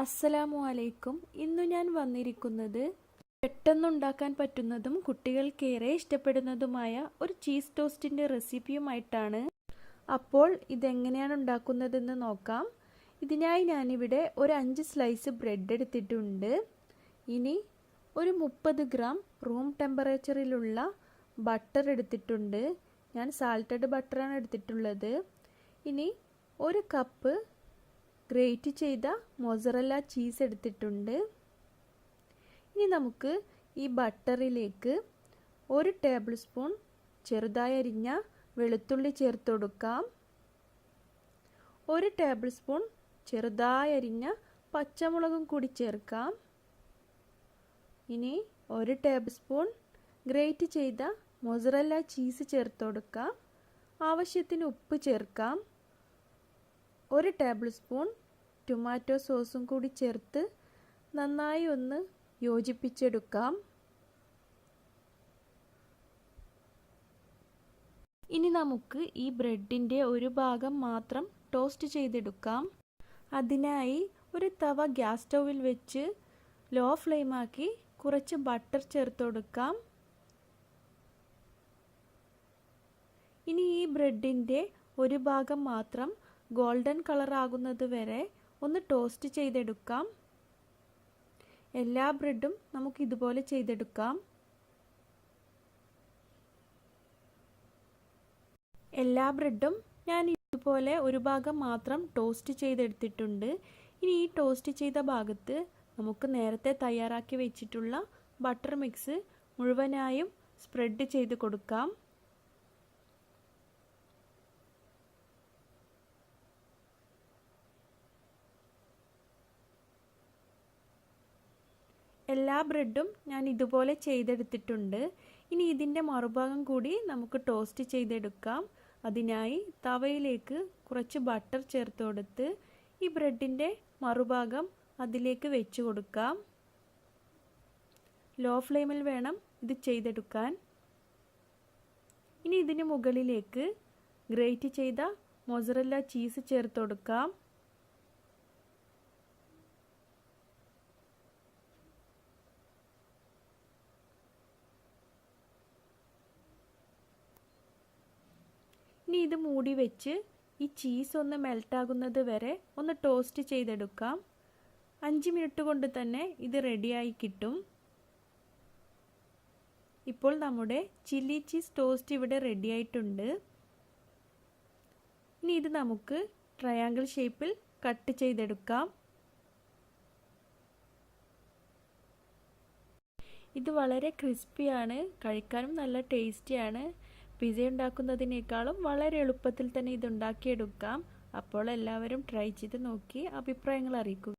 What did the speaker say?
അസ്സലാമു അലൈക്കും. ഇന്നു ഞാൻ വന്നിരിക്കുന്നത് പെട്ടെന്നുണ്ടാക്കാൻ പറ്റുന്നതും കുട്ടികൾക്കേറെ ഇഷ്ടപ്പെടുന്നതുമായ ഒരു ചീസ് ടോസ്റ്റിൻ്റെ റെസിപ്പിയുമായിട്ടാണ്. അപ്പോൾ ഇതെങ്ങനെയാണ് ഉണ്ടാക്കുന്നതെന്ന് നോക്കാം. ഇതിനായി ഞാനിവിടെ ഒരു 5 സ്ലൈസ് ബ്രെഡ് എടുത്തിട്ടുണ്ട്. ഇനി ഒരു 30 ഗ്രാം റൂം ടെമ്പറേച്ചറിലുള്ള ബട്ടർ എടുത്തിട്ടുണ്ട്. ഞാൻ സാൾട്ടഡ് ബട്ടറാണ് എടുത്തിട്ടുള്ളത്. ഇനി ഒരു കപ്പ് ഗ്രേറ്റ് ചെയ്ത മൊസറല്ല ചീസ് എടുത്തിട്ടുണ്ട്. ഇനി നമുക്ക് ഈ ബട്ടറിലേക്ക് 1 ടേബിൾ സ്പൂൺ ചെറുതായി അരിഞ്ഞ വെളുത്തുള്ളി ചേർത്ത് കൊടുക്കാം. 1 ടേബിൾ സ്പൂൺ ചെറുതായി അരിഞ്ഞ പച്ചമുളകും കൂടി ചേർക്കാം. ഇനി 1 ടേബിൾ സ്പൂൺ ഗ്രേറ്റ് ചെയ്ത മൊസറല്ല ചീസ് ചേർത്ത് കൊടുക്കാം. ആവശ്യത്തിന് ഉപ്പ് ചേർക്കാം. 1 ടേബിൾ സ്പൂൺ ടൊമാറ്റോ സോസും കൂടി ചേർത്ത് നന്നായി ഒന്ന് യോജിപ്പിച്ചെടുക്കാം. ഇനി നമുക്ക് ഈ ബ്രെഡിൻ്റെ ഒരു ഭാഗം മാത്രം ടോസ്റ്റ് ചെയ്തെടുക്കാം. അതിനായി ഒരു തവ ഗ്യാസ് സ്റ്റൗവിൽ വെച്ച് ലോ ഫ്ലെയിമാക്കി കുറച്ച് ബട്ടർ ചേർത്ത് കൊടുക്കാം. ഇനി ഈ ബ്രെഡിൻ്റെ ഒരു ഭാഗം മാത്രം ഗോൾഡൻ കളർ ആകുന്നത് വരെ ഒന്ന് ടോസ്റ്റ് ചെയ്തെടുക്കാം. എല്ലാ ബ്രെഡും നമുക്ക് ഇതുപോലെ ചെയ്തെടുക്കാം. എല്ലാ ബ്രെഡും ഞാൻ ഇതുപോലെ ഒരു ഭാഗം മാത്രം ടോസ്റ്റ് ചെയ്തെടുത്തിട്ടുണ്ട്. ഇനി ഈ ടോസ്റ്റ് ചെയ്ത ഭാഗത്ത് നമുക്ക് നേരത്തെ തയ്യാറാക്കി വെച്ചിട്ടുള്ള ബട്ടർ മിക്സ് മുഴുവനായും സ്പ്രെഡ് ചെയ്ത് കൊടുക്കാം. എല്ലാ ബ്രെഡും ഞാൻ ഇതുപോലെ ചെയ്തെടുത്തിട്ടുണ്ട്. ഇനി ഇതിൻ്റെ മറുഭാഗം കൂടി നമുക്ക് ടോസ്റ്റ് ചെയ്തെടുക്കാം. അതിനായി തവയിലേക്ക് കുറച്ച് ബട്ടർ ചേർത്ത് കൊടുത്ത് ഈ ബ്രെഡിൻ്റെ മറുഭാഗം അതിലേക്ക് വെച്ച് കൊടുക്കാം. ലോ ഫ്ലെയിമിൽ വേണം ഇത് ചെയ്തെടുക്കാൻ. ഇനി ഇതിന് മുകളിലേക്ക് ഗ്രേറ്റ് ചെയ്ത മൊസറല്ല ചീസ് ചേർത്ത് കൊടുക്കാം. ഇനി ഇത് മൂടി വെച്ച് ഈ ചീസ് ഒന്ന് മെൽട്ടാകുന്നത് വരെ ഒന്ന് ടോസ്റ്റ് ചെയ്തെടുക്കാം. 5 മിനിറ്റ് കൊണ്ട് തന്നെ ഇത് റെഡിയായി കിട്ടും. ഇപ്പോൾ നമ്മുടെ ചില്ലി ചീസ് ടോസ്റ്റ് ഇവിടെ റെഡിയായിട്ടുണ്ട്. ഇനി ഇത് നമുക്ക് ട്രയാങ്കിൾ ഷേപ്പിൽ കട്ട് ചെയ്തെടുക്കാം. ഇത് വളരെ ക്രിസ്പിയാണ്, കഴിക്കാനും നല്ല ടേസ്റ്റിയാണ്. പിസ്സ ഉണ്ടാക്കുന്നതിനേക്കാളും വളരെ എളുപ്പത്തിൽ തന്നെ ഇത് ഉണ്ടാക്കിയെടുക്കാം. അപ്പോൾ എല്ലാവരും ട്രൈ ചെയ്ത് നോക്കി അഭിപ്രായങ്ങൾ അറിയിക്കുക.